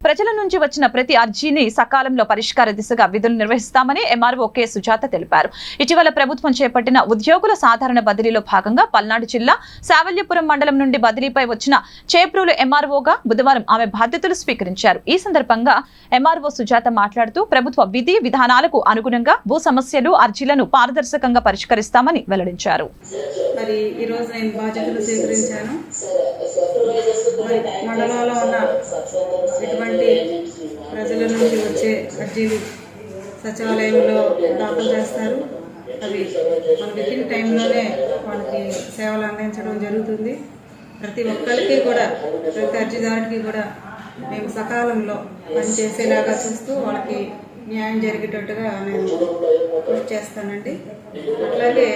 ప్రజల నుంచి వచ్చిన ప్రతి అర్జీని సకాలంలో పరిష్కార దిశగా విధులు నిర్వహిస్తామని ఎంఆర్ఓ కె సుజాత తెలిపారు. ఇటీవల ప్రభుత్వం చేపట్టిన ఉద్యోగుల సాధారణ బదిలీలో భాగంగా పల్నాడు జిల్లా సావల్యపురం మండలం నుండి బదిలీపై వచ్చిన చేప్రూలు ఎంఆర్ఓగా బుధవారం ఆమె బాధ్యతలు స్వీకరించారు. ఈ సందర్భంగా ఎంఆర్ఓ సుజాత మాట్లాడుతూ ప్రభుత్వ విధి విధానాలకు అనుగుణంగా భూ సమస్యలు అర్జీలను పారదర్శకంగా పరిష్కరిస్తామని వెల్లడించారు. మరి ఈ రోజు నేను బాధ్యతలు స్వీకరించాను. మండలంలో ఉన్న ఎటువంటి ప్రజల నుంచి వచ్చే అర్జీలు సచివాలయంలో దాఖలు చేస్తారు. అవి మన వితిన్ టైంలోనే వాళ్ళకి సేవలు అందించడం జరుగుతుంది. ప్రతి ఒక్కరికి కూడా, ప్రతి అర్జీదారుడికి కూడా మేము సకాలంలో పనిచేసేలాగా చూస్తూ వాళ్ళకి న్యాయం జరిగేటట్టుగా నేను కృషి చేస్తానండి. అట్లాగే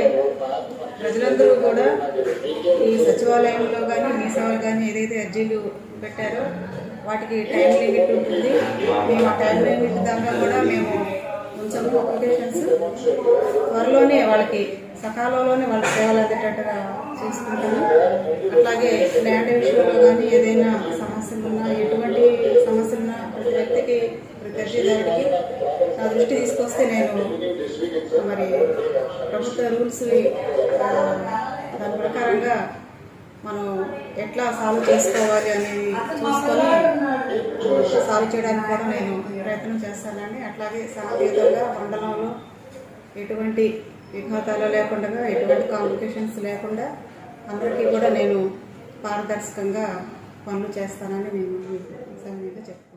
ప్రజలందరూ కూడా ఈ సచివాలయంలో కానీ మీ సేవలు కానీ ఏదైతే అర్జీలు పెట్టారో వాటికి టైం లిమిట్ ఉంటుంది. మేము ఆ టైం లిమిట్ దాకా కూడా మేము ఉంచము. అప్లికేషన్స్ త్వరలోనే వాళ్ళకి సకాలంలోనే వాళ్ళ సేవలు అందేటట్టుగా చూసుకుంటాము. అట్లాగే ల్యాండ్ విషయంలో కానీ ఏదైనా సమస్యలు ఉన్నా, ఎటువంటి సమస్యలు ఉన్నా ప్రతి వ్యక్తికి, ప్రతి అర్జీదారుడికి నా దృష్టి తీసుకొస్తే నేను మరి ప్రభుత్వ రూల్స్ దాని ప్రకారంగా మనం ఎట్లా సాల్వ్ చేసుకోవాలి అనేది చూసుకొని సాల్వ్ చేయడానికి కూడా నేను ప్రయత్నం చేస్తానండి. అట్లాగే సమతీతంగా మండలంలో ఎటువంటి విఘాతాలు లేకుండా, ఎటువంటి కాంప్లికేషన్స్ లేకుండా అందరికీ కూడా నేను పారదర్శకంగా పనులు చేస్తానని నేను చెప్తాను.